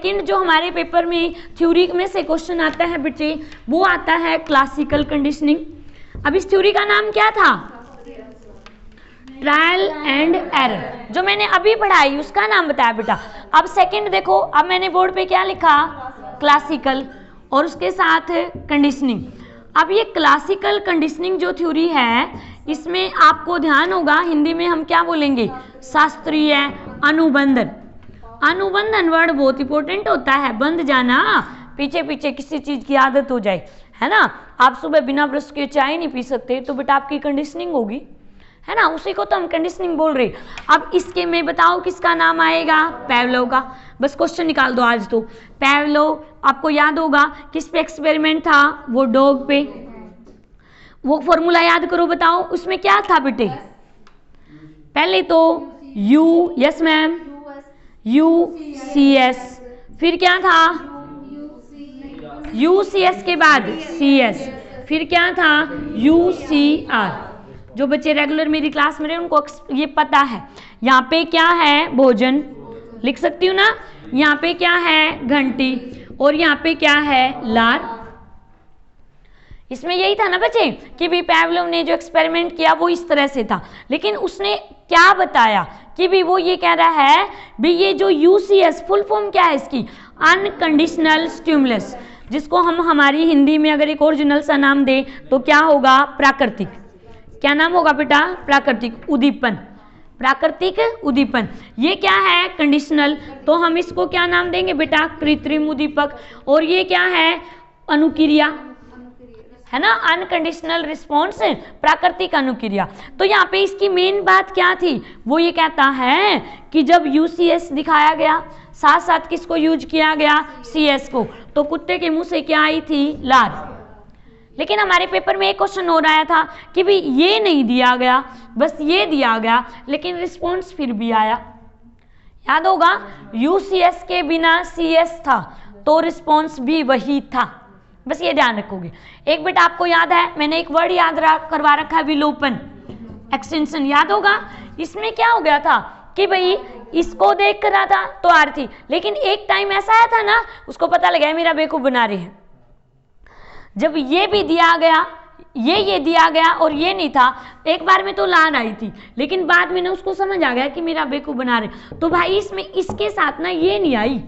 Second जो हमारे paper में थ्योरी में से क्वेश्चन आता है बेटे, वो आता है क्लासिकल कंडीशनिंग। अब इस थ्योरी का नाम क्या था? Trial and error. जो मैंने अभी पढ़ाई उसका नाम बताया बेटा। अब सेकंड देखो, अब मैंने बोर्ड पे क्या लिखा? क्लासिकल और उसके साथ कंडीशनिंग। अब ये क्लासिकल कंडीशनिंग जो थ्योरी है, इसमें आपको ध्यान होगा हिंदी में हम क्या बोलेंगे? शास्त्रीय अनुबंधन। अनुबंधन वर्ड बहुत इंपॉर्टेंट होता है, बंध जाना, पीछे पीछे किसी चीज की आदत हो जाए, है ना। आप सुबह बिना ब्रश के चाय नहीं पी सकते, तो बेटा आपकी कंडीशनिंग होगी, है ना, उसी को तो हम कंडीशनिंग बोल रहे। अब इसके में बताओ किसका नाम आएगा? पैवलोव का। बस क्वेश्चन निकाल दो आज तो। पैवलोव आपको याद होगा किस पे एक्सपेरिमेंट था? वो डॉग पे। वो फॉर्मूला याद करो, बताओ उसमें क्या था बेटे? पहले तो यू, यस मैम, UCS, फिर क्या था? UCS के बाद CS, फिर क्या था? UCR। जो बच्चे रेगुलर मेरी क्लास में रहे उनको ये पता है। यहाँ पे क्या है? भोजन, लिख सकती हूँ ना। यहाँ पे क्या है? घंटी, और यहाँ पे क्या है? लार। इसमें यही था ना बच्चे कि भी पैवलोव ने जो एक्सपेरिमेंट किया वो इस तरह से था, लेकिन उसने क्या बताया कि भी वो ये कह रहा है भी ये जो UCS फुल फॉर्म क्या है इसकी? अनकंडीशनल स्टिमुलस, जिसको हम हमारी हिंदी में अगर एक ओरिजिनल सा नाम दे तो क्या होगा? प्राकृतिक। क्या नाम होगा बेटा? प्राकृतिक उद्दीपन। प्राकृतिक उद्दीपन। ये क्या है? कंडीशनल। तो हम इसको क्या नाम देंगे बेटा? कृत्रिम उद्दीपक। और ये क्या है? अनुक्रिया, है ना, अनकंडीशनल रिस्पॉन्स, प्राकृतिक अनुक्रिया। तो यहाँ पे इसकी मेन बात क्या थी? वो ये कहता है कि जब UCS दिखाया गया, साथ साथ किसको यूज किया गया? CS को, तो कुत्ते के मुंह से क्या आई थी? लार। लेकिन हमारे पेपर में एक क्वेश्चन हो रहा था कि भाई ये नहीं दिया गया, बस ये दिया गया, लेकिन रिस्पॉन्स फिर भी आया। याद होगा UCS के बिना CS था तो रिस्पॉन्स भी वही था, बस ये ध्यान रखोगे। एक बेटा आपको याद है, मैंने एक वर्ड याद करवा रखा है, विलोपन, एक्सटेंशन, याद होगा। इसमें क्या हो गया था कि भाई इसको देख कर रहा था तो आर थी, लेकिन एक टाइम ऐसा आया था ना, उसको पता लगा मेरा बेवकूफ बना रहे हैं। जब ये भी दिया गया, ये दिया गया और ये नहीं था, एक बार में तो लान आई थी, लेकिन बाद में ना उसको समझ आ गया कि मेरा बेवकूफ बना रहे, तो भाई इसमें इसके साथ ना ये नहीं आई।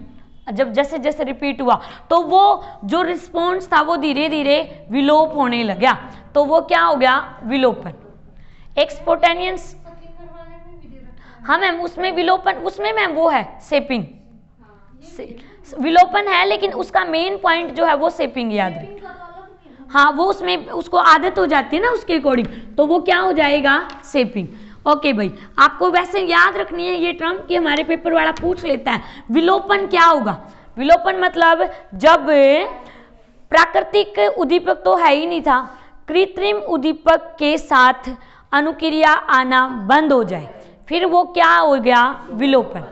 जब जैसे जैसे रिपीट हुआ तो वो जो रिस्पॉन्स था वो धीरे धीरे विलोप होने लगा, तो वो क्या हो गया? विलोपन। एक स्पोंटेनियस, हाँ मैम, उसमें विलोपन, उसमें मैम वो है सेपिंग, विलोपन है, लेकिन उसका मेन पॉइंट जो है वो सेपिंग, याद रहे। हाँ, वो उसमें उसको आदत हो जाती है ना उसके अकॉर्डिंग, तो वो क्या हो जाएगा? सेपिंग। ओके भाई, आपको वैसे याद रखनी है ये टर्म कि हमारे पेपर वाला पूछ लेता है विलोपन क्या होगा। विलोपन मतलब जब प्राकृतिक उद्दीपक तो है ही नहीं था, कृत्रिम उद्दीपक के साथ अनुक्रिया आना बंद हो जाए, फिर वो क्या हो गया? विलोपन।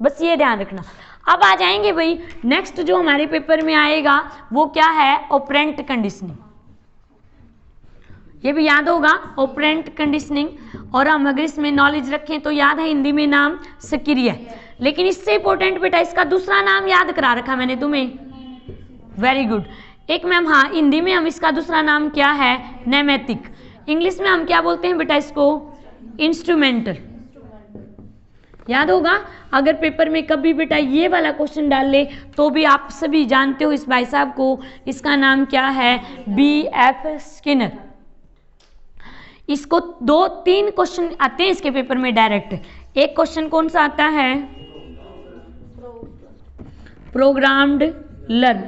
बस ये ध्यान रखना। अब आ जाएंगे भाई नेक्स्ट जो हमारे पेपर में आएगा वो क्या है? Operant conditioning. ये भी याद होगा ऑपरेंट कंडीशनिंग, और हम अगर इसमें नॉलेज रखें तो याद है हिंदी में नाम सक्रिय, लेकिन इससे इंपॉर्टेंट बेटा इसका दूसरा नाम याद करा रखा मैंने तुम्हें, वेरी गुड। एक मैम, हाँ, हिंदी में हम इसका दूसरा नाम क्या है? नैमित्तिक। इंग्लिश में हम क्या बोलते हैं बेटा इसको? इंस्ट्रूमेंटल। याद होगा, अगर पेपर में कभी बेटा ये वाला क्वेश्चन डाल ले तो भी आप सभी जानते हो इस भाई साहब को, इसका नाम क्या है? BF Skinner. इसको 2-3 क्वेश्चन आते हैं इसके पेपर में डायरेक्ट। एक क्वेश्चन कौन सा आता है? Programmed learn.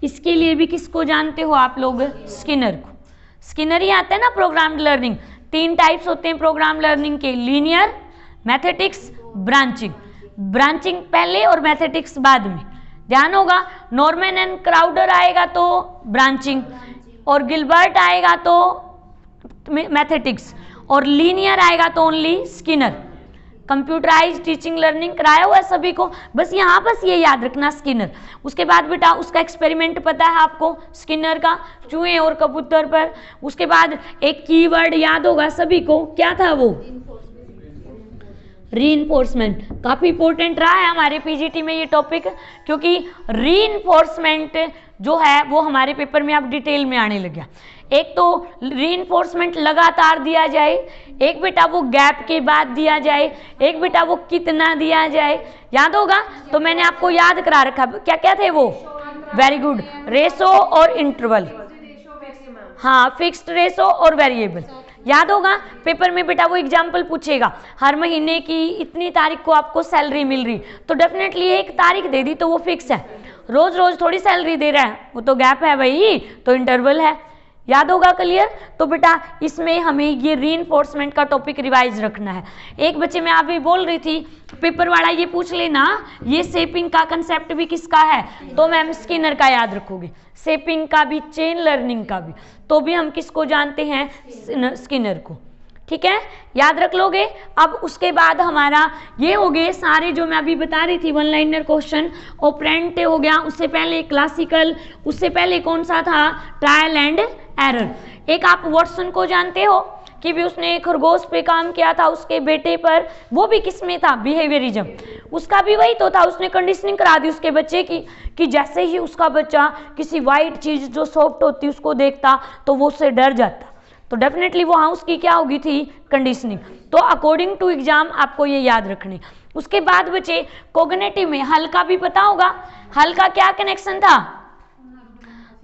इसके लिए भी किसको जानते हो आप लोग? स्किनर को। स्किनर ही आता है ना प्रोग्राम्ड लर्निंग। 3 टाइप्स होते हैं प्रोग्राम लर्निंग के, लीनियर, मैथमेटिक्स, ब्रांचिंग। ब्रांचिंग पहले और मैथमेटिक्स बाद में। ध्यान होगा, नॉर्मन एंड क्राउडर आएगा तो ब्रांचिंग, और गिलबर्ट आएगा तो मैथमेटिक्स, और लीनियर आएगा तो only Skinner. Computerize teaching learning कराया हुआ है सभी को, बस यहाँ बस ये याद रखना स्किनर। उसके बाद बेटा उसका एक्सपेरिमेंट पता है आपको स्किनर का, चूहे और कबूतर पर। उसके बाद एक कीवर्ड याद होगा सभी को, क्या था वो? रीइंफोर्समेंट काफी इंपॉर्टेंट रहा है हमारे पीजीटी में ये टॉपिक, क्योंकि रीइंफोर्समेंट जो है वो हमारे पेपर में अब डिटेल में आने लग गया। एक तो रीइंफोर्समेंट लगातार दिया जाए, एक बेटा वो गैप के बाद दिया जाए, एक बेटा वो कितना दिया जाए, याद होगा। तो मैंने आपको याद करा रखा, क्या क्या थे वो, वेरी गुड, रेशो और इंटरवल, हाँ फिक्स्ड रेशो और वेरिएबल, याद होगा। पेपर में बेटा वो एग्जाम्पल पूछेगा, हर महीने की इतनी तारीख को आपको सैलरी मिल रही, तो डेफिनेटली एक तारीख दे दी तो वो फिक्स है, रोज रोज थोड़ी सैलरी दे रहा है, वो तो गैप है भाई, तो इंटरवल है, याद होगा, क्लियर। तो बेटा इसमें हमें ये रीइंफोर्समेंट का टॉपिक रिवाइज रखना है। एक बच्चे में आप भी बोल रही थी पेपर वाला ये पूछ लेना, ये शेपिंग का कंसेप्ट भी किसका है, तो मैम स्किनर का याद रखोगे, शेपिंग का भी चेन लर्निंग का भी, तो भी हम किसको जानते हैं, स्किनर को, ठीक है, याद रख लोगे। अब उसके बाद हमारा ये हो गए सारे जो मैं अभी बता रही थी वन लाइनर क्वेश्चन, ऑपरेंट हो गया, उससे पहले क्लासिकल, उससे पहले कौन सा था, ट्रायल एंड एरर। एक आप वॉटसन को जानते हो कि भी उसने खरगोश पे काम किया था उसके बेटे पर, वो भी किस में था, बिहेवियरिज्म, उसका भी वही तो था, उसने कंडीशनिंग करा दी उसके बच्चे की कि जैसे ही उसका बच्चा किसी वाइट चीज जो सॉफ्ट होती उसको देखता तो वो उससे डर जाता, तो डेफिनेटली वो हाउस की क्या होगी थी, कंडीशनिंग। तो अकॉर्डिंग टू एग्जाम आपको ये याद रखने। उसके बाद बचे कोग्निटिव में हल का भी पता होगा, हल का क्या कनेक्शन था,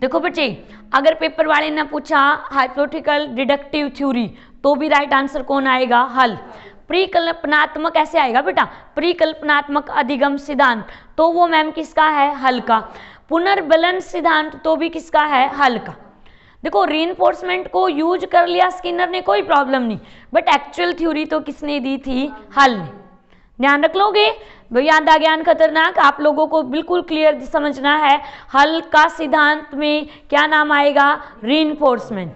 देखो बच्चे अगर पेपर वाले ने पूछा हाइपोथेटिकल डिडक्टिव थ्योरी तो भी राइट आंसर कौन आएगा, हल। परिकल्पनात्मक ऐसे आएगा बेटा, परिकल्पनात्मक अधिगम सिद्धांत, तो वो मैम किसका है, हल का। पुनर्बलन सिद्धांत तो भी किसका है, हल का। देखो रीइंफोर्समेंट को यूज कर लिया स्किनर ने, कोई प्रॉब्लम नहीं, बट एक्चुअल थ्योरी तो किसने दी थी, हल ने, ध्यान रख लोगे भैया। आधा ज्ञान खतरनाक, आप लोगों को बिल्कुल क्लियर समझना है, हल का सिद्धांत में क्या नाम आएगा, रीइंफोर्समेंट,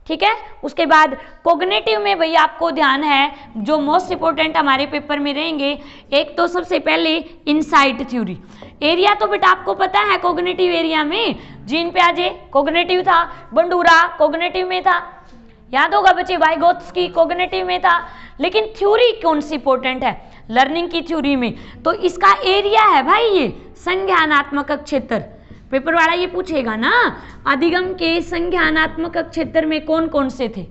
ठीक है। उसके बाद कोग्निटिव में भैया आपको ध्यान है जो मोस्ट इंपोर्टेंट हमारे पेपर में रहेंगे, एक तो सबसे पहले इनसाइट थ्योरी। एरिया तो बेटा आपको पता है कोग्निटिव एरिया में जीन पियाजे कोग्निटिव था, बंडूरा कोग्निटिव में था, याद होगा बच्चे, वाइगोत्स्की कोग्निटिव में था, लेकिन थ्योरी कौन सी इंपोर्टेंट है, लर्निंग की थ्योरी में, तो इसका एरिया है भाई ये संज्ञानात्मक क्षेत्र। पेपर वाला ये पूछेगा ना अधिगम के संज्ञानात्मक क्षेत्र में कौन कौन से थे,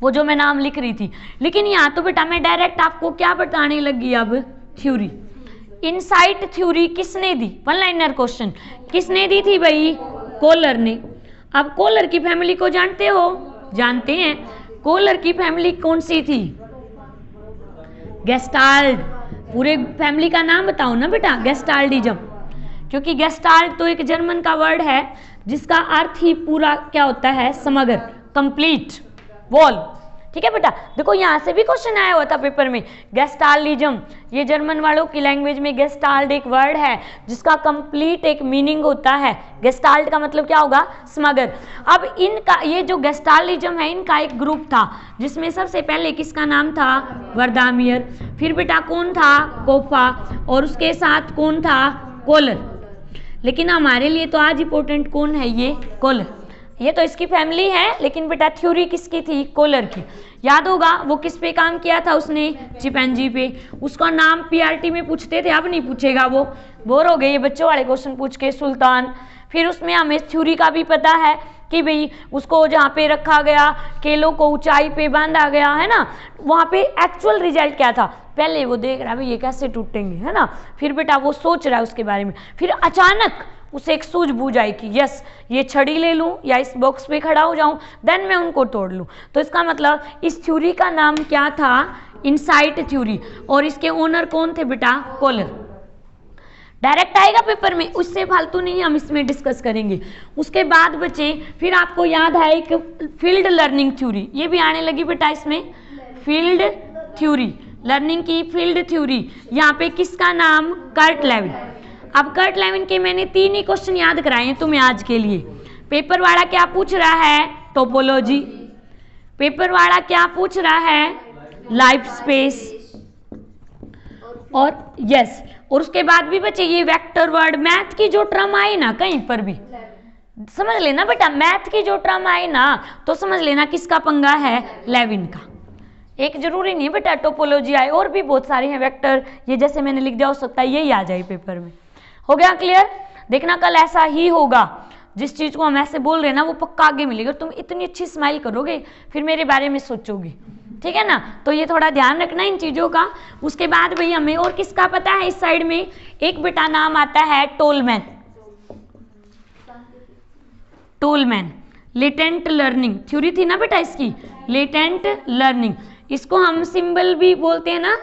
वो जो मैं नाम लिख रही थी, लेकिन यहाँ तो बेटा मैं डायरेक्ट आपको क्या बताने लगी, अब थ्योरी। इनसाइट थ्योरी किसने दी, वन लाइनर क्वेश्चन, किसने दी थी भाई, कोलर ने। अब कोलर की फैमिली को जानते हो, जानते हैं, कोलर की फैमिली कौन सी थी, गेस्टाल्ट। पूरे फैमिली का नाम बताओ ना बेटा, गेस्टाल्डिज्म, क्योंकि गेस्टाल्ट तो एक जर्मन का वर्ड है जिसका अर्थ ही पूरा क्या होता है, समग्र, कंप्लीट, वॉल, ठीक है बेटा। देखो यहाँ से भी क्वेश्चन आया हुआ था पेपर में, गेस्टाल्टिज्म, ये जर्मन वालों की लैंग्वेज में गेस्टाल्ट एक वर्ड है जिसका कंप्लीट एक मीनिंग होता है, गेस्टाल्ट का मतलब क्या होगा, समग्र। अब इनका ये जो गेस्टाल्टिज्म है इनका एक ग्रुप था जिसमें सबसे पहले किसका नाम था, वर्दामियर, फिर बेटा कौन था, कोफा, और उसके साथ कौन था, कोलर। लेकिन हमारे लिए तो आज इंपॉर्टेंट कौन है, ये कोलर, ये तो इसकी फैमिली है, लेकिन बेटा थ्योरी किसकी थी, कोलर की। याद होगा वो किस पे काम किया था उसने, चिंपैंजी पे। उसका नाम पीआरटी में पूछते थे, अब नहीं पूछेगा, वो बोर हो गए ये बच्चों वाले क्वेश्चन पूछ के, सुल्तान। फिर उसमें हमें थ्योरी का भी पता है कि भाई उसको जहाँ पे रखा गया, केलों को ऊंचाई पे बांधा गया है ना, वहाँ पे एक्चुअल रिजल्ट क्या था, पहले वो देख रहा है भाई ये कैसे टूटेंगे, है ना, फिर बेटा वो सोच रहा है उसके बारे में, फिर अचानक उसे एक सूझबूझ आई कि यस ये छड़ी ले लूं या इस बॉक्स पे खड़ा हो जाऊं, देन मैं उनको तोड़ लूं। तो इसका मतलब इस थ्योरी का नाम क्या था, इनसाइट थ्योरी, और इसके ओनर कौन थे बेटा, कोलर। डायरेक्ट आएगा पेपर में, उससे फालतू नहीं हम इसमें डिस्कस करेंगे। उसके बाद बचे, फिर आपको याद है एक फील्ड लर्निंग थ्योरी, ये भी आने लगी बेटा इसमें, फील्ड थ्योरी, लर्निंग की फील्ड थ्योरी। यहाँ पे किसका नाम, कर्ट लेविन। अब कर्ट लेविन के मैंने 3 ही क्वेश्चन याद कराए हैं तुम्हें आज के लिए। पेपर वाला क्या पूछ रहा है, टोपोलॉजी, पेपर वाला क्या पूछ रहा है, लाइफ स्पेस, और यस, और उसके बाद भी बचे ये वेक्टर वर्ड। मैथ की जो टर्म आई ना कहीं पर भी समझ लेना बेटा, मैथ की जो टर्म आई ना तो समझ लेना किसका पंगा है, लेविन का। एक जरूरी नहीं है बेटा टोपोलॉजी आए, और भी बहुत सारे हैं वेक्टर, ये जैसे मैंने लिख दिया हो सकता है यही आ जाए पेपर में। हो गया क्लियर? देखना कल ऐसा ही होगा, जिस चीज को हम ऐसे बोल रहे हैं ना वो पक्का आगे मिलेगा। तुम इतनी अच्छी स्माइल करोगे फिर मेरे बारे में सोचोगे, ठीक है ना? तो ये थोड़ा ध्यान रखना इन चीजों का। उसके बाद भाई हमें और किसका पता है इस साइड में, एक बेटा नाम आता है Tolman. Tolman latent learning theory थी ना बेटा इसकी, लेटेंट लर्निंग, इसको हम सिंबल भी बोलते हैं ना,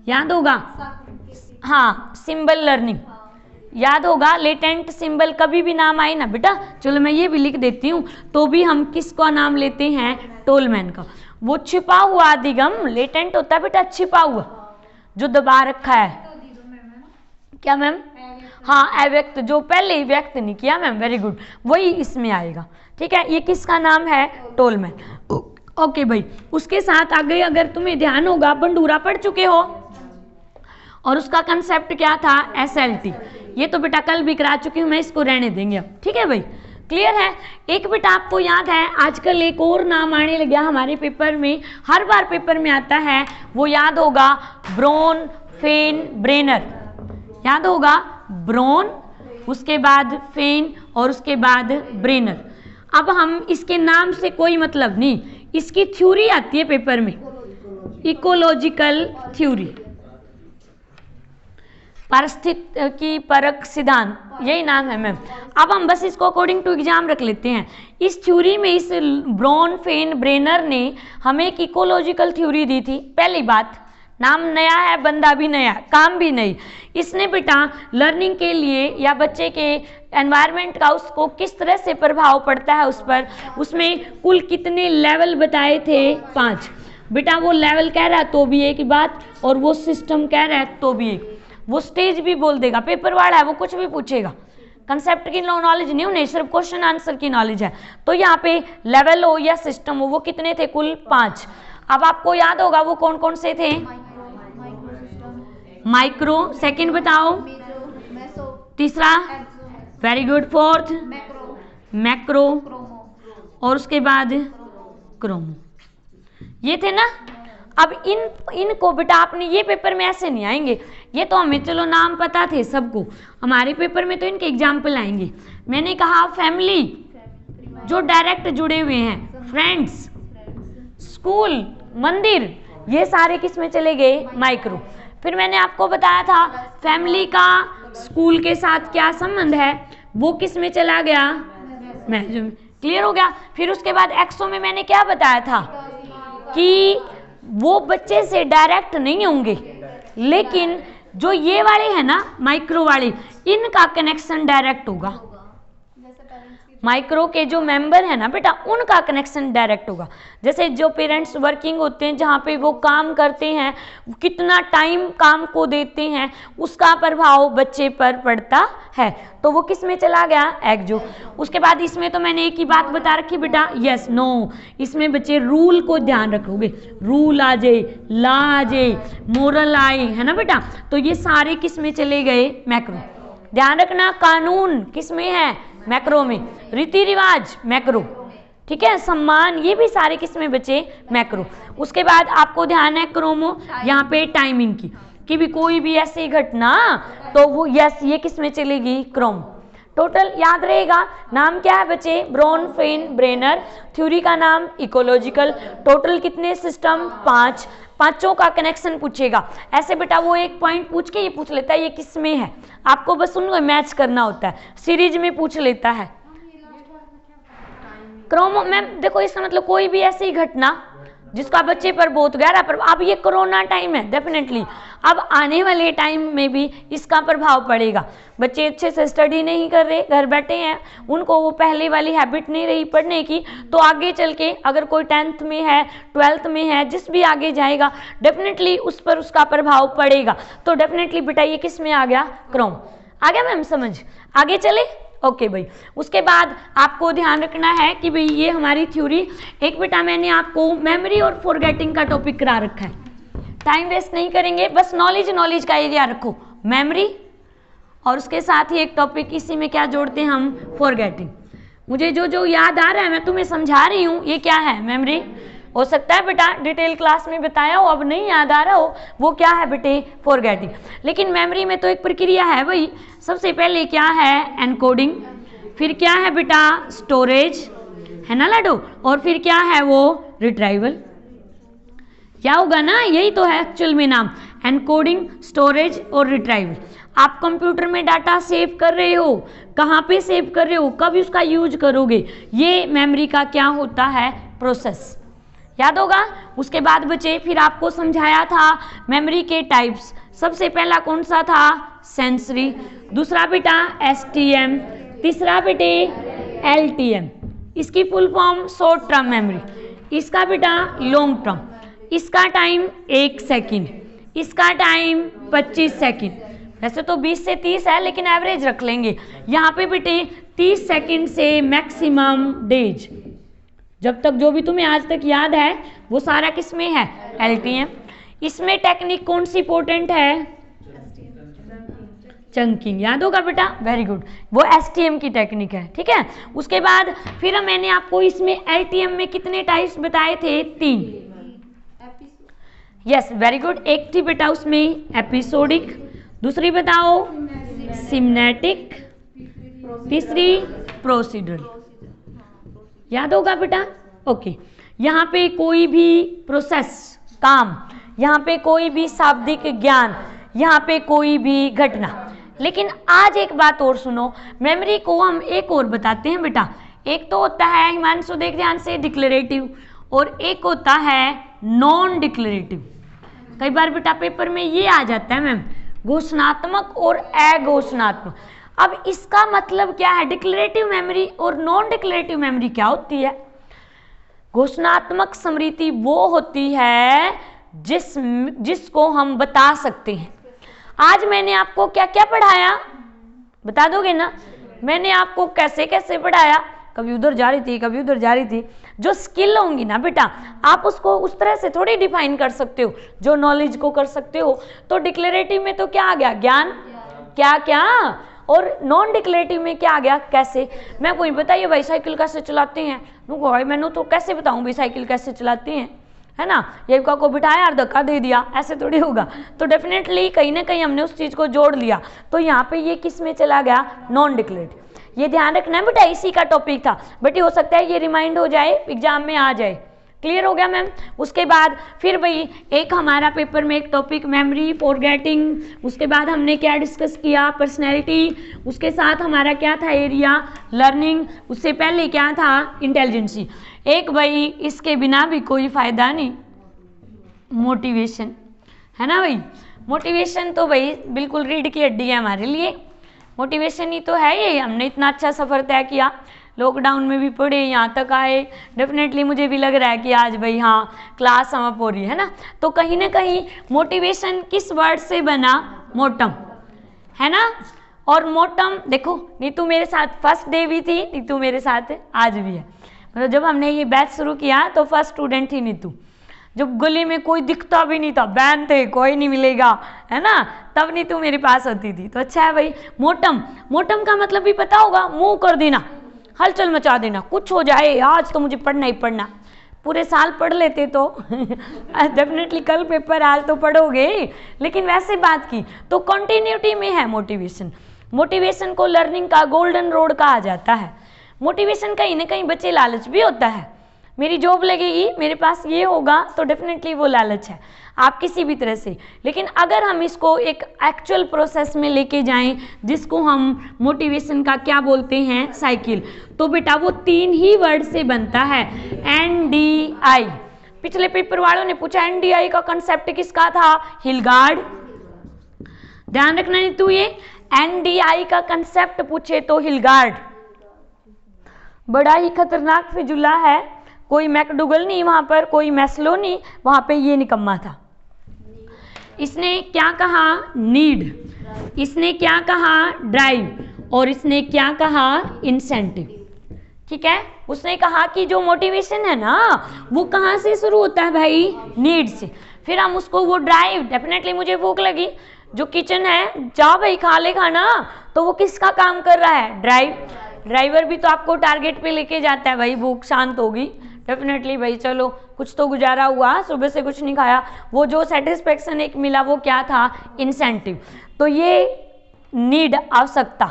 याद होगा? हाँ, सिंबल लर्निंग याद होगा। लेटेंट सिंबल कभी भी नाम आए ना बेटा, चलो मैं ये भी लिख देती हूँ, तो भी हम किसका नाम लेते हैं? टोलमैन का। वो छिपा हुआ अधिगम, लेटेंट होता है बेटा छिपा हुआ, जो दबा रखा है। क्या मैम? हाँ, अव्यक्त, जो पहले ही व्यक्त नहीं किया मैम, वेरी गुड, वही इसमें आएगा। ठीक है, ये किसका नाम है? टोलमैन। ओके भाई, उसके साथ आगे अगर तुम्हें ध्यान होगा बंडूरा पढ़ चुके हो, और उसका कंसेप्ट क्या था? SLT। ये तो बेटा कल भी करा चुकी हूँ मैं, इसको रहने देंगे अब, ठीक है भाई? क्लियर है? एक बेटा आपको याद है आजकल एक और नाम आने लग गया हमारे पेपर में, हर बार पेपर में आता है, वो याद होगा ब्रॉन फेन ब्रेनर। याद होगा ब्रॉन, उसके बाद फेन और उसके बाद ब्रेनर। अब हम इसके नाम से कोई मतलब नहीं, इसकी थ्योरी आती है पेपर में, इकोलॉजिकल थ्योरी, पारिस्थितिकी परक सिद्धांत, यही नाम है मैम। अब हम बस इसको अकॉर्डिंग टू एग्जाम रख लेते हैं। इस थ्योरी में इस ब्रॉन फेन ब्रेनर ने हमें एक इकोलॉजिकल थ्योरी दी थी। पहली बात, नाम नया है, बंदा भी नया, काम भी नहीं। इसने बेटा लर्निंग के लिए या बच्चे के एनवायरनमेंट का उसको किस तरह से प्रभाव पड़ता है उस पर, उसमें कुल कितने लेवल बताए थे? 5। बेटा वो लेवल कह रहा है तो भी एक बात, और वो सिस्टम कह रहा है तो भी एक, वो स्टेज भी बोल देगा, पेपर वाला है वो कुछ भी पूछेगा, कंसेप्ट की नॉलेज नहीं उन्हें, सिर्फ क्वेश्चन आंसर की नॉलेज है। तो यहाँ पे लेवल हो या सिस्टम हो, वो कितने थे? कुल 5। अब आपको याद होगा वो कौन कौन से थे? माइक्रो, सेकंड बताओ, तीसरा, वेरी गुड, फोर्थ मैक्रो, और उसके बाद क्रोमो, ये थे ना। अब इनको बेटा आपने ये पेपर में ऐसे नहीं आएंगे, ये तो हमें चलो नाम पता थे सबको, हमारे पेपर में तो इनके एग्जाम्पल आएंगे। मैंने कहा फैमिली जो डायरेक्ट जुड़े हुए हैं, फ्रेंड्स, स्कूल, मंदिर, ये सारे किस में चले गए? माइक्रो। फिर मैंने आपको बताया था फैमिली का स्कूल के साथ क्या संबंध है, वो किस में चला गया? मैक्रो। क्लियर हो गया? फिर उसके बाद एक्सो में मैंने क्या बताया था कि वो बच्चे से डायरेक्ट नहीं होंगे, लेकिन जो ये वाले हैं ना माइक्रो वाले, इनका कनेक्शन डायरेक्ट होगा। माइक्रो के जो मेंबर है ना बेटा, उनका कनेक्शन डायरेक्ट होगा। जैसे जो पेरेंट्स वर्किंग होते हैं, जहाँ पे वो काम करते हैं, कितना टाइम काम को देते हैं, उसका प्रभाव बच्चे पर पड़ता है। तो वो किस में चला गया? एक्सो। उसके बाद इसमें तो मैंने एक ही बात बता रखी बेटा, यस नो, इसमें बच्चे रूल को ध्यान रखोगे, रूल आ जाए, ला आ जाए, मोरल आए, है ना बेटा। तो ये सारे किस में चले गए? मैक्रो। ध्यान रखना कानून किस में है? मैक्रो में। रीति रिवाज मैक्रो, ठीक है, सम्मान, ये भी सारे किस में बचे? मैक्रो। उसके बाद आपको ध्यान है क्रोमो, यहाँ पे टाइमिंग की, कि भी कोई भी ऐसी घटना तो वो यस ये किस में चलेगी? क्रोमो। टोटल याद रहेगा, नाम क्या है बच्चे? ब्रॉन फेन ब्रेनर, थ्योरी का नाम इकोलॉजिकल, टोटल कितने सिस्टम? 5। पांचों का कनेक्शन पूछेगा। ऐसे बेटा वो एक पॉइंट पूछ के ये पूछ लेता है ये किस में है, आपको बस उनको मैच करना होता है, सीरीज में पूछ लेता है। क्रोमो मैम देखो, इसका मतलब कोई भी ऐसी घटना जिसका बच्चे पर बहुत गहरा प्रभाव, अब ये कोरोना टाइम है डेफिनेटली, अब आने वाले टाइम में भी इसका प्रभाव पड़ेगा। बच्चे अच्छे से स्टडी नहीं कर रहे, घर बैठे हैं, उनको वो पहले वाली हैबिट नहीं रही पढ़ने की, तो आगे चल के अगर कोई 10th में है, 12th में है, जिस भी आगे जाएगा डेफिनेटली उस पर उसका प्रभाव पड़ेगा। तो डेफिनेटली बेटा ये किस में आ गया? क्रोम। आ गया मैम समझ? आगे चले? ओके भाई। उसके बाद आपको ध्यान रखना है कि भाई ये हमारी थ्योरी, एक बेटा मैंने आपको मेमोरी और फॉरगेटिंग का टॉपिक करा रखा है, टाइम वेस्ट नहीं करेंगे, बस नॉलेज का एरिया रखो, मेमोरी, और उसके साथ ही एक टॉपिक इसी में क्या जोड़ते हैं हम? फॉरगेटिंग। मुझे जो जो याद आ रहा है मैं तुम्हें समझा रही हूँ, ये क्या है? मेमोरी, हो सकता है बेटा डिटेल क्लास में बताया हो, अब नहीं याद आ रहा हो, वो क्या है बेटे, फॉरगेटिंग। लेकिन मेमोरी में तो एक प्रक्रिया है भाई, सबसे पहले क्या है एनकोडिंग, फिर क्या है बेटा स्टोरेज, है ना लाडो, और फिर क्या है वो रिट्राइवल। क्या होगा ना, यही तो है एक्चुअल में नाम, एनकोडिंग, स्टोरेज और रिट्राइवल। आप कंप्यूटर में डाटा सेव कर रहे हो, कहाँ पे सेव कर रहे हो, कब उसका यूज करोगे, ये मेमोरी का क्या होता है, प्रोसेस। याद होगा। उसके बाद बचे फिर आपको समझाया था मेमोरी के टाइप्स। सबसे पहला कौन सा था, सेंसरी, दूसरा बेटा एसटीएम, तीसरा बेटे एलटीएम। इसकी full form short term memory, इसका बेटा लॉन्ग टर्म, इसका टाइम 1 सेकंड, इसका टाइम 25 सेकंड। वैसे तो 20 से 30 है लेकिन एवरेज रख लेंगे यहाँ पे बेटे 30 सेकंड से मैक्सिमम डेज। जब तक जो भी तुम्हें आज तक याद है वो सारा किस में है, एलटीएम। इसमें टेक्निक कौन सी इंपॉर्टेंट है, चंकिंग। याद होगा बेटा, वेरी गुड, वो एसटीएम की टेक्निक है, ठीक है। उसके बाद फिर मैंने आपको इसमें एलटीएम में कितने टाइप्स बताए थे, 3। यस वेरी गुड, एक थी बेटा उसमें एपिसोडिक, दूसरी बताओ सिमनेटिक, तीसरी प्रोसीडरल। याद होगा बेटा, ओके। यहाँ पे कोई भी प्रोसेस काम, यहाँ पे कोई भी शाब्दिक ज्ञान, यहाँ पे कोई भी घटना। लेकिन आज एक बात और सुनो, मेमोरी को हम एक और बताते हैं बेटा, एक तो होता है हिमांशु देख ध्यान से डिक्लेरेटिव, और एक होता है नॉन डिक्लेरेटिव। कई बार बेटा पेपर में ये आ जाता है मैम, घोषणात्मक और अघोषणात्मक। अब इसका मतलब क्या है, डिक्लेरेटिव मेमोरी और नॉन डिक्लेरेटिव मेमोरी क्या होती है। घोषणात्मक स्मृति वो होती है जिसको हम बता सकते हैं। आज मैंने आपको क्या क्या पढ़ाया, बता दोगे ना, मैंने आपको कैसे कैसे पढ़ाया, कभी उधर जा रही थी कभी उधर जा रही थी। जो स्किल होंगी ना बेटा, आप उसको उस तरह से थोड़ी डिफाइन कर सकते हो जो नॉलेज को कर सकते हो। तो डिक्लेरेटिव में तो क्या आ गया, ज्ञान, क्या क्या, और नॉन डिक्लेरेटिव में क्या आ गया, कैसे। मैं कोई बताइए भाई साइकिल कैसे चलाते हैं, भाई मैंने तो कैसे बताऊं भाई साइकिल कैसे चलाते हैं, है ना, ये को बिठाया और धक्का दे दिया, ऐसे थोड़ी होगा। तो डेफिनेटली कहीं ना कहीं हमने उस चीज़ को जोड़ लिया, तो यहाँ पे ये किस में चला गया, नॉन डिक्लेरेटिव। ये ध्यान रखना है बेटा, इसी का टॉपिक था, बट ये हो सकता है ये रिमाइंड हो जाए, एग्जाम में आ जाए। क्लियर हो गया मैम। उसके बाद फिर भाई एक हमारा पेपर में एक टॉपिक मेमोरी, फॉरगेटिंग, उसके बाद हमने क्या डिस्कस किया, पर्सनैलिटी, उसके साथ हमारा क्या था, एरिया, लर्निंग, उससे पहले क्या था, इंटेलिजेंसी। एक भाई इसके बिना भी कोई फायदा नहीं, मोटिवेशन, है ना भाई। मोटिवेशन तो भाई बिल्कुल रीढ़ की हड्डी है हमारे लिए, मोटिवेशन ही तो है ये। हमने इतना अच्छा सफ़र तय किया, लॉकडाउन में भी पढ़े, यहाँ तक आए, डेफिनेटली मुझे भी लग रहा है कि आज भाई हाँ क्लास हम अप हो रही है ना। तो कहीं ना कहीं मोटिवेशन किस वर्ड से बना, मोटम, है ना। और मोटम देखो, नीतू मेरे साथ फर्स्ट डे भी थी, नीतू मेरे साथ आज भी है। मतलब जब हमने ये बैच शुरू किया तो फर्स्ट स्टूडेंट थी नीतू, जब गली में कोई दिखता भी नहीं था, बैन थे, कोई नहीं मिलेगा, है ना, तब नीतू मेरे पास होती थी। तो अच्छा है भाई। मोटम, मोटम का मतलब भी पता होगा, मुंह कर देना, हलचल मचा देना, कुछ हो जाए आज तो मुझे पढ़ना ही पढ़ना। पूरे साल पढ़ लेते तो डेफिनेटली कल पेपर, आज तो पढ़ोगे, लेकिन वैसे बात की तो कंटिन्यूटी में है मोटिवेशन। मोटिवेशन को लर्निंग का गोल्डन रोड कहा जाता है। मोटिवेशन कहीं ना कहीं बच्चे लालच भी होता है, मेरी जॉब लगेगी, मेरे पास ये होगा, तो डेफिनेटली वो लालच है आप किसी भी तरह से। लेकिन अगर हम इसको एक एक्चुअल प्रोसेस में लेके जाएं, जिसको हम मोटिवेशन का क्या बोलते हैं, साइकिल, तो बेटा वो 3 ही वर्ड से बनता है, NDI। पिछले पेपर वालों ने पूछा NDI का कंसेप्ट किसका था, हिलगार्ड। ध्यान रखना नहीं तू, ये NDI का कंसेप्ट पूछे तो हिलगार्ड। बड़ा ही खतरनाक फिजुला है, कोई मैकडुगल नहीं वहां पर, कोई मैस्लो नहीं वहां पे, ये निकम्मा था। इसने क्या कहा, नीड, इसने क्या कहा, ड्राइव, और इसने क्या कहा, इंसेंटिव। ठीक है, उसने कहा कि जो मोटिवेशन है ना वो कहाँ से शुरू होता है भाई, नीड से। फिर हम उसको वो ड्राइव, डेफिनेटली मुझे भूख लगी, जो किचन है जाओ भाई खा ले खाना, तो वो किसका काम कर रहा है, ड्राइव। ड्राइवर भी तो आपको टारगेट पे लेके जाता है, भाई भूख शांत होगी, डेफिनेटली भाई चलो कुछ तो गुजारा हुआ, सुबह से कुछ नहीं खाया, वो जो सेटिस्फेक्शन एक मिला वो क्या था, इंसेंटिव। तो ये नीड आवश्यकता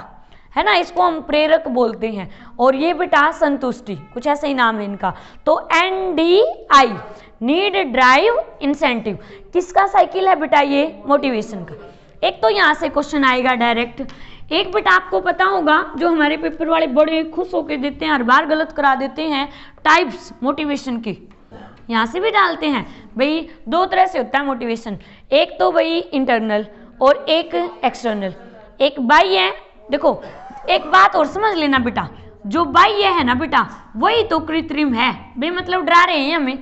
है ना, इसको हम प्रेरक बोलते हैं। और ये बेटा संतुष्टि, कुछ ऐसा ही नाम है इनका। तो NDI नीड ड्राइव इंसेंटिव किसका साइकिल है बेटा, ये मोटिवेशन का। एक तो यहाँ से क्वेश्चन आएगा डायरेक्ट। एक बेटा आपको पता होगा जो हमारे पेपर वाले बड़े खुश होकर देते हैं, हर बार गलत करा देते हैं, टाइप्स मोटिवेशन के यहाँ से भी डालते हैं। भाई दो तरह से होता है मोटिवेशन, एक तो भाई इंटरनल और एक एक्सटर्नल। एक बाह्य है, देखो एक बात और समझ लेना बेटा, जो बाह्य है ना बेटा वही तो कृत्रिम है, भाई मतलब डरा रहे हैं हमें,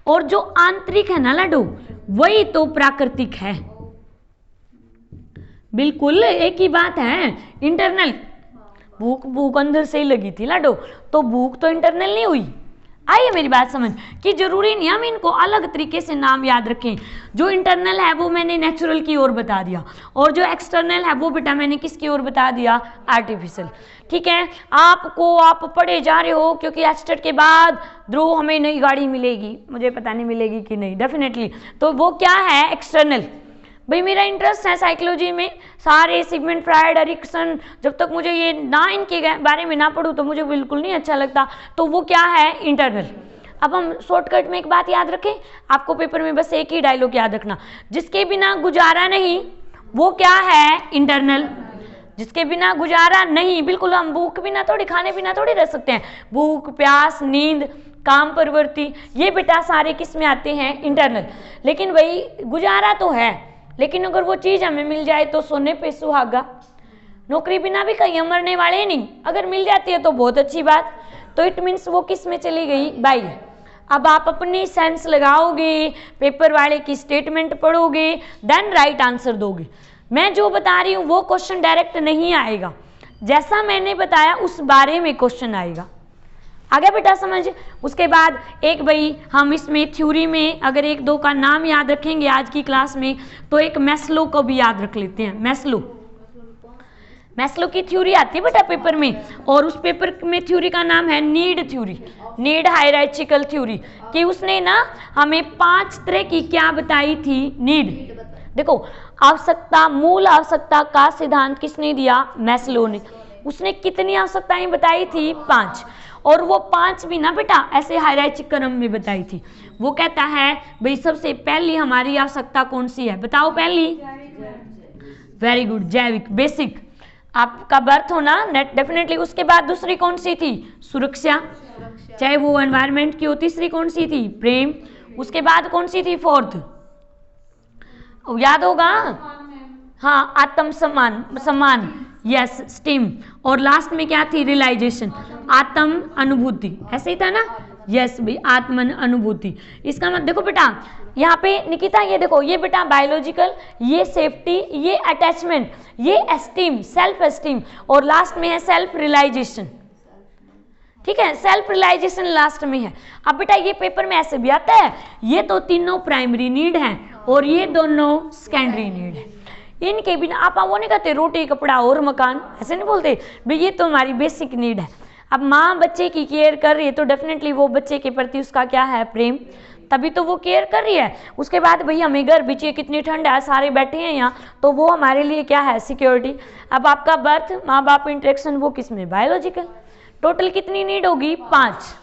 और जो आंतरिक है ना लाडो वही तो प्राकृतिक है। बिल्कुल एक ही बात है। इंटरनल भूख अंदर से ही लगी थी लाडो, तो भूख तो इंटरनल नहीं हुई। आइए मेरी बात समझ कि जरूरी नहीं हम इनको अलग तरीके से नाम याद रखें। जो इंटरनल है वो मैंने नेचुरल की ओर बता दिया, और जो एक्सटर्नल है वो बेटा मैंने किसकी ओर बता दिया, आर्टिफिशियल। ठीक है, आप पढ़े जा रहे हो क्योंकि एस्टेट के बाद ध्रुव हमें नई गाड़ी मिलेगी, मुझे पता नहीं मिलेगी कि नहीं, डेफिनेटली, तो वो क्या है, एक्सटर्नल। भाई मेरा इंटरेस्ट है साइकोलॉजी में, सारे सिगमंड फ्रायड, एरिक्सन, जब तक मुझे ये ना इनके बारे में ना पढूं तो मुझे बिल्कुल नहीं अच्छा लगता, तो वो क्या है, इंटरनल। अब हम शॉर्टकट में एक बात याद रखें, आपको पेपर में बस एक ही डायलॉग याद रखना, जिसके बिना गुजारा नहीं वो क्या है, इंटरनल। जिसके बिना गुजारा नहीं, बिल्कुल हम भूख बिना थोड़ी, खाने बिना थोड़ी रह सकते हैं, भूख प्यास नींद काम प्रवृत्ति ये बेटा सारे किस में आते हैं, इंटरनल। लेकिन भाई गुजारा तो है, लेकिन अगर वो चीज हमें मिल जाए तो सोने पे सुहागा। नौकरी बिना भी कहीं मरने वाले नहीं, अगर मिल जाती है तो बहुत अच्छी बात, तो इट मीन्स वो किस में चली गई, बाई। अब आप अपनी सेंस लगाओगे, पेपर वाले की स्टेटमेंट पढ़ोगे, देन राइट आंसर दोगे। मैं जो बता रही हूँ वो क्वेश्चन डायरेक्ट नहीं आएगा, जैसा मैंने बताया उस बारे में क्वेश्चन आएगा। आगे बेटा समझ। उसके बाद एक भाई हम इसमें थ्योरी में अगर एक दो का नाम याद रखेंगे आज की क्लास में, तो एक मैस्लो को भी याद रख लेते हैं। मैस्लो की थ्योरी आती है बेटा पेपर में, और उस पेपर में थ्योरी का नाम है नीड थ्योरी, नीड हायरार्चिकल थ्योरी, कि उसने ना हमें 5 तरह की क्या बताई थी, नीड। देखो आवश्यकता, मूल आवश्यकता का सिद्धांत किसने दिया, मैस्लो ने। उसने कितनी आवश्यकताएं बताई थी, 5, और वो 5 भी ना बेटा ऐसे हायरार्चिक क्रम में बताई थी। वो कहता है भाई सबसे पहली हमारी आवश्यकता कौन सी है, बताओ पहली, वेरी गुड, जैविक, बेसिक, आपका बर्थ होना डेफिनेटली। उसके बाद दूसरी कौन सी थी, सुरक्षा, चाहे वो एनवायरनमेंट की हो। तीसरी कौन सी थी, प्रेम। उसके बाद कौन सी थी, 4th, याद होगा, हाँ, आत्म सम्मान, यस, स्टीम। और लास्ट में क्या थी, रियलाइजेशन, आत्म अनुभूति, ऐसे ही था ना, यस भी, आत्म अनुभूति। इसका मतलब देखो बेटा यहाँ पे निकिता, ये देखो, ये बेटा बायोलॉजिकल, ये सेफ्टी, ये अटैचमेंट, ये एस्टीम, सेल्फ एस्टीम, और लास्ट में है सेल्फ रियलाइजेशन। ठीक है, सेल्फ रियलाइजेशन लास्ट में है। अब बेटा ये पेपर में ऐसे भी आता है, ये तो तीनों प्राइमरी नीड हैं और ये दोनों सेकेंडरी नीड है। इनके बिना आप वो नहीं कहते रोटी कपड़ा और मकान, ऐसे नहीं बोलते भाई, ये तो हमारी बेसिक नीड है। अब माँ बच्चे की केयर कर रही है तो डेफिनेटली वो बच्चे के प्रति उसका क्या है, प्रेम, तभी तो वो केयर कर रही है। उसके बाद भाई हमें घर बीचिए कितनी ठंड है, सारे बैठे हैं यहाँ, तो वो हमारे लिए क्या है, सिक्योरिटी। अब आपका बर्थ, माँ बाप इंटरेक्शन, वो किस में, बायोलॉजिकल। टोटल कितनी नीड होगी, 5।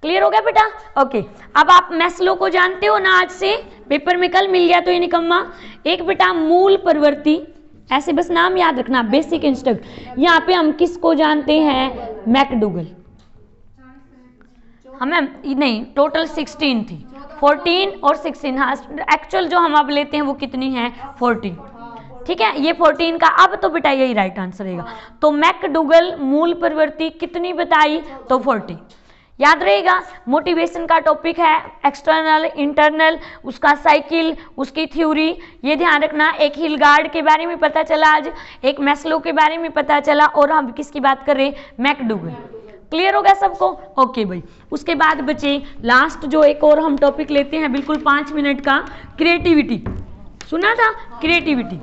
क्लियर हो गया बेटा, ओके। अब आप मैस्लो को जानते हो ना, आज से पेपर में कल मिल गया तो ये निकम्मा। एक बेटा मूल प्रवृत्ति, ऐसे बस नाम याद रखना, बेसिक इंस्टिंक्ट। यहाँ पे हम किसको जानते हैं, मैकडूगल। हमें नहीं, टोटल 16 थी, 14 और 16, हाँ एक्चुअल जो हम अब लेते हैं वो कितनी है, 14। ठीक है, ये 14 का अब तो बेटा यही राइट आंसर रहेगा। तो मैकडूगल मूल प्रवृत्ति कितनी बताई, तो 40। याद रहेगा, मोटिवेशन का टॉपिक है एक्सटर्नल इंटरनल, उसका साइकिल, उसकी थ्योरी, ये ध्यान रखना। एक हिलगार्ड के बारे में पता चला आज, एक मैस्लो के बारे में पता चला, और हम किसकी बात कर रहे हैं, मैकडूगल। क्लियर हो गया सबको, ओके भाई। उसके बाद बचे लास्ट जो एक और हम टॉपिक लेते हैं बिल्कुल 5 मिनट का, क्रिएटिविटी। सुना था, क्रिएटिविटी।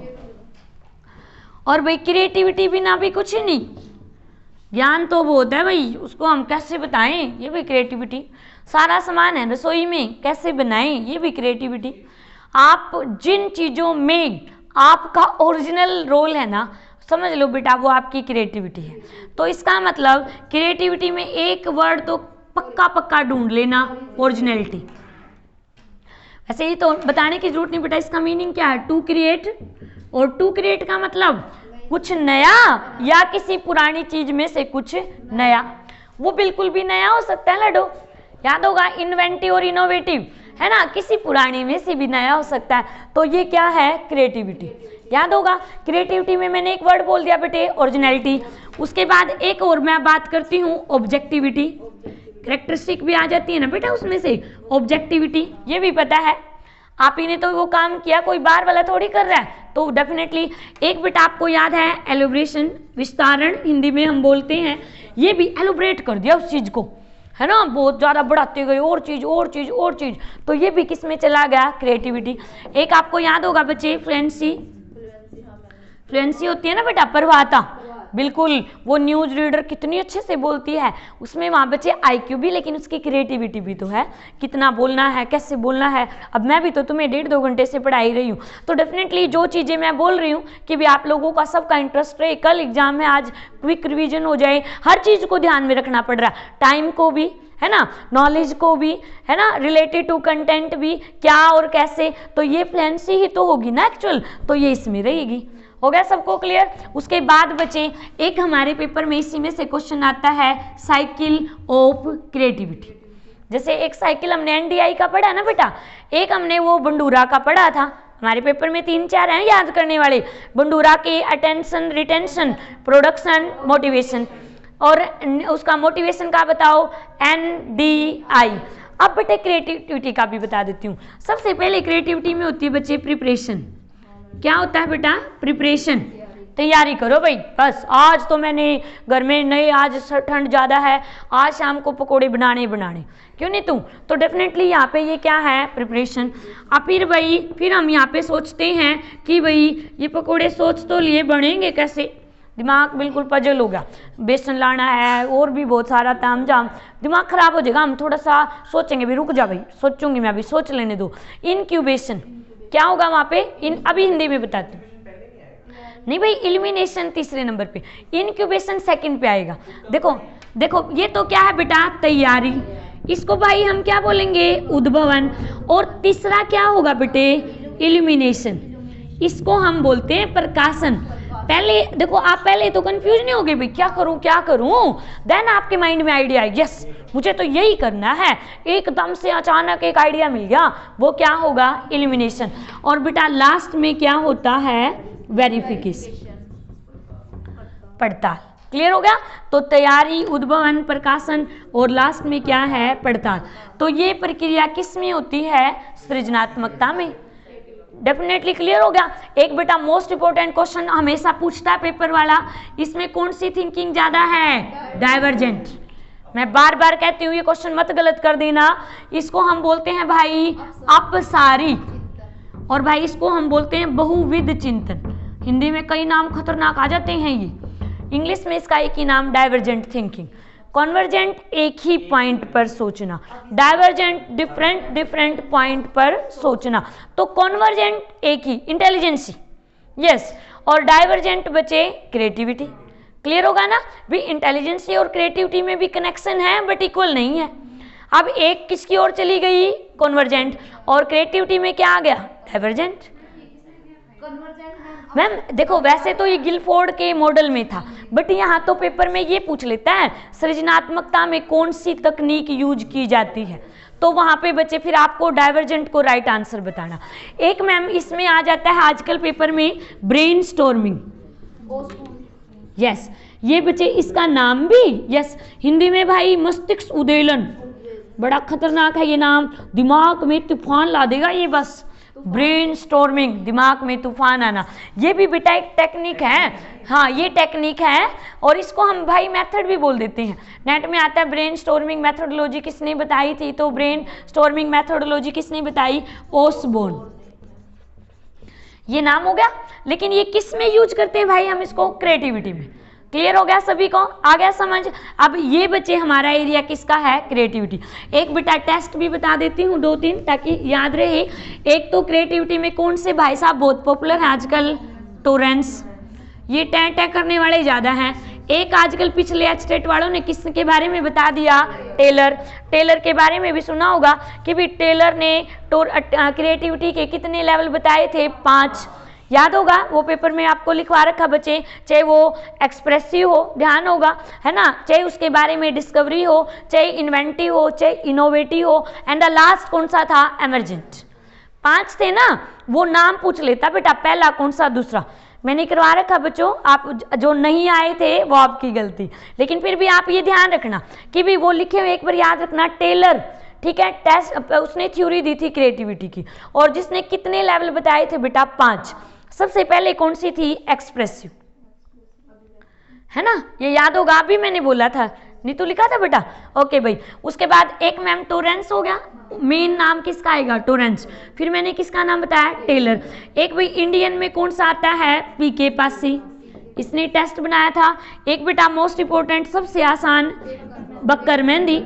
और भाई क्रिएटिविटी बिना भी कुछ नहीं, ज्ञान तो वो होता है भाई, उसको हम कैसे बताएं, ये भी क्रिएटिविटी। सारा सामान है रसोई में, कैसे बनाएं, ये भी क्रिएटिविटी। आप जिन चीज़ों में आपका ओरिजिनल रोल है ना, समझ लो बेटा वो आपकी क्रिएटिविटी है। तो इसका मतलब क्रिएटिविटी में एक वर्ड तो पक्का पक्का ढूंढ लेना, ओरिजिनलिटी। वैसे ही तो बताने की जरूरत नहीं बेटा, इसका मीनिंग क्या है, टू क्रिएट। और टू क्रिएट का मतलब कुछ नया या किसी पुरानी चीज में से कुछ नया। वो बिल्कुल भी नया हो सकता है लडो, याद होगा, इन्वेंटिव और इनोवेटिव है ना, किसी पुरानी में से भी नया हो सकता है। तो ये क्या है, क्रिएटिविटी। याद होगा, क्रिएटिविटी में मैंने एक वर्ड बोल दिया बेटे, ओरिजिनलिटी। उसके बाद एक और मैं बात करती हूँ, ऑब्जेक्टिविटी। कैरेक्टरिस्टिक भी आ जाती है ना बेटा उसमें से, ऑब्जेक्टिविटी। ये भी पता है, आप ही ने तो वो काम किया, कोई बार वाला थोड़ी कर रहा है। तो डेफिनेटली एक बेटा आपको याद है, एलोब्रेशन, विस्तारण हिंदी में हम बोलते हैं। ये भी एलोब्रेट कर दिया उस चीज को, है ना, बहुत ज़्यादा बढ़ाते गए, और चीज़ और चीज़ और चीज़। तो ये भी किस में चला गया, क्रिएटिविटी। एक आपको याद होगा बच्चे, फ्लुएंसी। फ्लुएंसी होती है ना बेटा, प्रभाता, बिल्कुल। वो न्यूज़ रीडर कितनी अच्छे से बोलती है, उसमें वहाँ बच्चे आईक्यू भी, लेकिन उसकी क्रिएटिविटी भी तो है, कितना बोलना है, कैसे बोलना है। अब मैं भी तो तुम्हें 1.5-2 घंटे से पढ़ाई रही हूँ, तो डेफिनेटली जो चीज़ें मैं बोल रही हूँ कि भी आप लोगों का सबका इंटरेस्ट रहे, कल एग्जाम है, आज क्विक रिविजन हो जाए, हर चीज़ को ध्यान में रखना पड़ रहा है, टाइम को भी, है ना, नॉलेज को भी, है ना, रिलेटेड टू कंटेंट भी, क्या और कैसे। तो ये फ्लुएंसी ही तो होगी ना एक्चुअल, तो ये इसमें रहेगी। हो गया सबको क्लियर। उसके बाद बचे, एक हमारे पेपर में इसी में से क्वेश्चन आता है, साइकिल ऑफ क्रिएटिविटी। जैसे एक साइकिल हमने एनडीआई का पढ़ा ना बेटा, एक हमने वो बंडूरा का पढ़ा था। हमारे पेपर में 3-4 हैं याद करने वाले, बंडूरा के अटेंशन, रिटेंशन, प्रोडक्शन, मोटिवेशन। और उसका मोटिवेशन का बताओ, NDI। अब बेटे क्रिएटिविटी का भी बता देती हूँ। सबसे पहले क्रिएटिविटी में होती है बच्चे प्रिपरेशन। क्या होता है बेटा, प्रिपरेशन। तैयारी करो भाई, बस आज तो मैंने घर में नहीं, आज ठंड ज़्यादा है, आज शाम को पकोड़े बनाने क्यों नहीं तू। तो डेफिनेटली यहाँ पे ये क्या है, प्रिपरेशन। अब फिर हम यहाँ पे सोचते हैं कि भाई ये पकोड़े सोच तो लिए, बनेंगे कैसे, दिमाग बिल्कुल पजल हो गया, बेसन लाना है और भी बहुत सारा ताम झाम, दिमाग खराब हो जाएगा। हम थोड़ा सा सोचेंगे, भी रुक जा भाई, सोचूंगी मैं, अभी सोच लेने दो। इनक्यूबेशन क्या होगा वहाँ पे, अभी हिंदी में बताती हूँ। नहीं भाई, इल्यूमिनेशन तीसरे नंबर पे, इनक्यूबेशन सेकंड पे आएगा। देखो ये तो क्या है बेटा, तैयारी। इसको भाई हम क्या बोलेंगे, उद्भवन। और तीसरा क्या होगा बेटे, इल्यूमिनेशन। इसको हम बोलते हैं प्रकाशन। पहले देखो, आप पहले तो कंफ्यूज नहीं होगे भाई, क्या करूं, देन आपके माइंड में आइडिया है, यस मुझे तो यही करना है, एकदम से अचानक एक आइडिया मिल गया, वो क्या होगा, इल्यूमिनेशन। और बेटा लास्ट में क्या होता है, वेरिफिकेशन, पड़ताल। क्लियर हो गया। तो तैयारी, उद्भवन, प्रकाशन और लास्ट में क्या है, पड़ताल। तो ये प्रक्रिया किस में होती है, सृजनात्मकता में। डेफिनेटली क्लियर हो गया। एक बेटा मोस्ट इंपोर्टेंट क्वेश्चन हमेशा पूछता है पेपर वाला, इसमें कौन सी थिंकिंग ज्यादा है, डाइवर्जेंट। मैं बार बार कहती हूँ, ये क्वेश्चन मत गलत कर देना। इसको हम बोलते हैं भाई अपसारी, और भाई इसको हम बोलते हैं बहुविध चिंतन। हिंदी में कई नाम खतरनाक आ जाते हैं ये, इंग्लिश में इसका एक ही नाम डाइवर्जेंट थिंकिंग। कॉन्वर्जेंट एक ही पॉइंट पर सोचना, डाइवर्जेंट डिफरेंट पॉइंट पर सोचना। तो कॉन्वर्जेंट एक ही, इंटेलिजेंसी, यस, और डाइवर्जेंट बचे क्रिएटिविटी। क्लियर होगा ना भी, इंटेलिजेंसी और क्रिएटिविटी में भी कनेक्शन है बट इक्वल नहीं है। अब एक किसकी ओर चली गई, कॉन्वर्जेंट, और क्रिएटिविटी में क्या आ गया, डाइवर्जेंट। मैम देखो, वैसे तो ये गिलफोर्ड के मॉडल में था, बट यहाँ तो पेपर में ये पूछ लेता है सृजनात्मकता में कौन सी तकनीक यूज की जाती है, तो वहाँ पे बच्चे फिर आपको डाइवर्जेंट को राइट आंसर बताना। एक मैम इसमें आ जाता है आजकल पेपर में ब्रेनस्टॉर्मिंग, यस, ये बच्चे इसका नाम भी, यस, हिंदी में भाई मस्तिष्क उद्वेलन, बड़ा खतरनाक है ये नाम, दिमाग में तूफान ला देगा ये, बस ब्रेनस्टॉर्मिंग, दिमाग में तूफान आना। ये भी बेटा एक टेक्निक है, हाँ ये टेक्निक है, और इसको हम भाई मेथड भी बोल देते हैं। नेट में आता है ब्रेनस्टॉर्मिंग मेथोडोलॉजी किसने बताई थी, तो ब्रेनस्टॉर्मिंग मेथोडोलॉजी किसने बताई, ओसबोर्न, ये नाम हो गया। लेकिन ये किस में यूज करते हैं भाई हम इसको, क्रिएटिविटी में। क्लियर हो गया सभी को, आ गया समझ। अब ये बच्चे हमारा एरिया किसका है, क्रिएटिविटी। एक बेटा टेस्ट भी बता देती हूँ 2-3 ताकि याद रहे। एक तो क्रिएटिविटी में कौन से भाई साहब बहुत पॉपुलर है आजकल, टोरेंस, ये टैं करने वाले ज़्यादा हैं। एक आजकल पिछले एचटेट वालों ने किसके बारे में बता दिया, टेलर। टेलर के बारे में भी सुना होगा कि भी टेलर ने क्रिएटिविटी के कितने लेवल बताए थे, 5, याद होगा, वो पेपर में आपको लिखवा रखा बच्चे, चाहे वो एक्सप्रेसिव हो, ध्यान होगा, है ना, चाहे उसके बारे में डिस्कवरी हो, चाहे इन्वेंटिव हो, चाहे इनोवेटिव हो, एंड द लास्ट कौन सा था, एमरजेंट। 5 थे ना, वो नाम पूछ लेता बेटा, पहला कौन सा, दूसरा। मैंने करवा रखा बच्चों, आप जो नहीं आए थे वो आपकी गलती, लेकिन फिर भी आप ये ध्यान रखना कि भी वो लिखे हुए एक बार याद रखना, टेलर, ठीक है, टेस्ट उसने थ्योरी दी थी क्रिएटिविटी की, और जिसने कितने लेवल बताए थे बेटा, 5। सबसे पहले कौन सी थी, एक्सप्रेसिव, है ना, ये याद होगा, अभी मैंने बोला था, नहीं तो लिखा था बेटा, ओके भाई। उसके बाद एक मैम टोरेंस हो गया, मेन नाम किसका आएगा, टोरेंस। फिर मैंने किसका नाम बताया, टेलर। एक भाई इंडियन में कौन सा आता है, पीके पासी, इसने टेस्ट बनाया था। एक बेटा मोस्ट इंपोर्टेंट, सबसे आसान, बक्कर मेहंदी।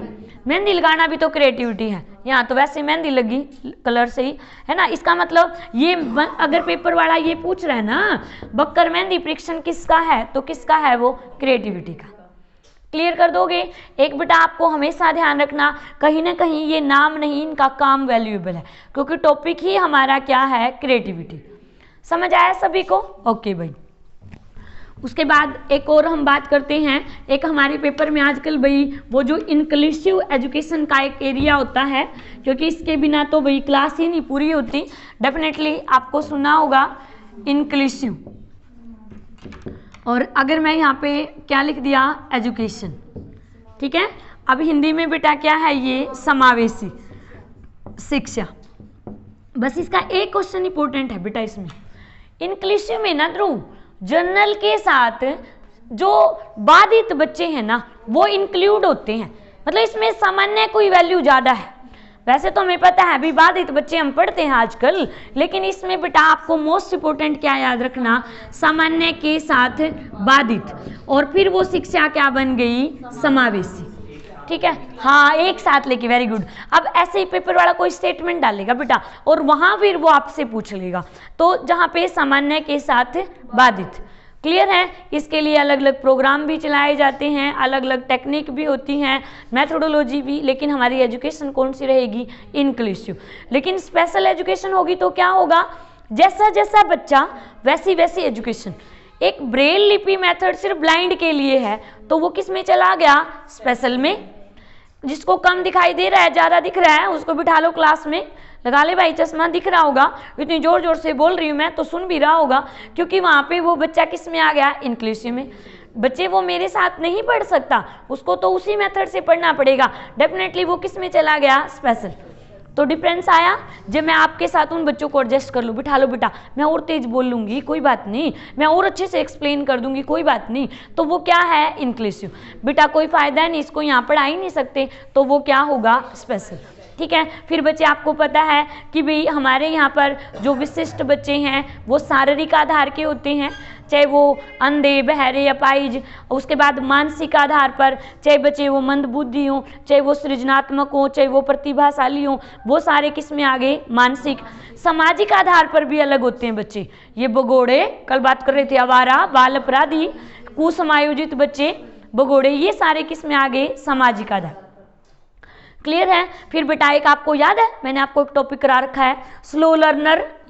मेहंदी लगाना भी तो क्रिएटिविटी है, यहाँ तो वैसे मेहंदी लगी कलर से ही, है ना। इसका मतलब ये अगर पेपर वाला ये पूछ रहा है ना, बक्कर मेहंदी परीक्षण किसका है, तो किसका है वो, क्रिएटिविटी का। क्लियर कर दोगे। एक बेटा आपको हमेशा ध्यान रखना, कहीं ना कहीं ये नाम नहीं, इनका काम वैल्यूएबल है, क्योंकि टॉपिक ही हमारा क्या है, क्रिएटिविटी। समझ आया सभी को, ओके भाई। उसके बाद एक और हम बात करते हैं, एक हमारे पेपर में आजकल भाई वो जो इंक्लूसिव एजुकेशन का एक एरिया होता है, क्योंकि इसके बिना तो भाई क्लास ही नहीं पूरी होती। डेफिनेटली आपको सुना होगा इंक्लूसिव, और अगर मैं यहाँ पे क्या लिख दिया, एजुकेशन, ठीक है। अब हिंदी में बेटा क्या है, ये समावेशी शिक्षा। बस इसका एक क्वेश्चन इंपॉर्टेंट है बेटा इसमें, इंक्लूसिव में ना ध्रुव, जनरल के साथ जो बाधित बच्चे हैं ना वो इंक्लूड होते हैं, मतलब इसमें सामान्य कोई वैल्यू ज़्यादा है। वैसे तो हमें पता है अभी बाधित बच्चे हम पढ़ते हैं आजकल, लेकिन इसमें बेटा आपको मोस्ट इंपोर्टेंट क्या याद रखना, सामान्य के साथ बाधित, और फिर वो शिक्षा क्या बन गई, समावेशी, ठीक है। हाँ, एक साथ लेके, वेरी गुड। अब ऐसे ही पेपर वाला कोई स्टेटमेंट डालेगा बेटा, और वहां फिर वो आपसे पूछ लेगा, तो जहां पे सामान्य के साथ बाधित, क्लियर है। इसके लिए अलग अलग प्रोग्राम भी चलाए जाते हैं, अलग अलग टेक्निक भी होती हैं, मेथोडोलॉजी भी, लेकिन हमारी एजुकेशन कौन सी रहेगी, इंक्लूसिव। लेकिन स्पेशल एजुकेशन होगी तो क्या होगा, जैसा जैसा बच्चा वैसी वैसी एजुकेशन। एक ब्रेल लिपि मेथड सिर्फ ब्लाइंड के लिए है, तो वो किस में चला गया, स्पेशल में। जिसको कम दिखाई दे रहा है, ज़्यादा दिख रहा है, उसको बिठा लो क्लास में, लगा ले भाई चश्मा, दिख रहा होगा, इतनी जोर जोर से बोल रही हूँ मैं तो सुन भी रहा होगा, क्योंकि वहाँ पे वो बच्चा किस में आ गया, इंक्लूसिव में। बच्चे वो मेरे साथ नहीं पढ़ सकता, उसको तो उसी मेथड से पढ़ना पड़ेगा, डेफिनेटली वो किस में चला गया, स्पेशल। तो डिफरेंस आया। जब मैं आपके साथ उन बच्चों को एडजस्ट कर लूँ, बिठा लो बेटा, मैं और तेज बोल लूँगी कोई बात नहीं, मैं और अच्छे से एक्सप्लेन कर दूंगी कोई बात नहीं, तो वो क्या है, इंक्लूसिव। बेटा कोई फायदा नहीं, इसको यहाँ पढ़ा ही नहीं सकते, तो वो क्या होगा, स्पेशल, ठीक है। फिर बच्चे आपको पता है कि भाई हमारे यहाँ पर जो विशिष्ट बच्चे हैं वो शारीरिक आधार के होते हैं, चाहे वो अंधे, बहरे, अपाहिज। उसके बाद मानसिक आधार पर, चाहे बच्चे वो मंदबुद्धि हों, चाहे वो सृजनात्मक हों, चाहे वो प्रतिभाशाली हों, वो सारे किस में आ गए, मानसिक। सामाजिक आधार पर भी अलग होते हैं बच्चे, ये भगोड़े, कल बात कर रहे थे, आवारा, बाल अपराधी, कुसमायोजित बच्चे, भगोड़े, ये सारे किस में आ गए, सामाजिक आधार। क्लियर है। फिर बेटा एक आपको याद है, मैंने आपको एक टॉपिक करा रखा है, स्लो लर्नर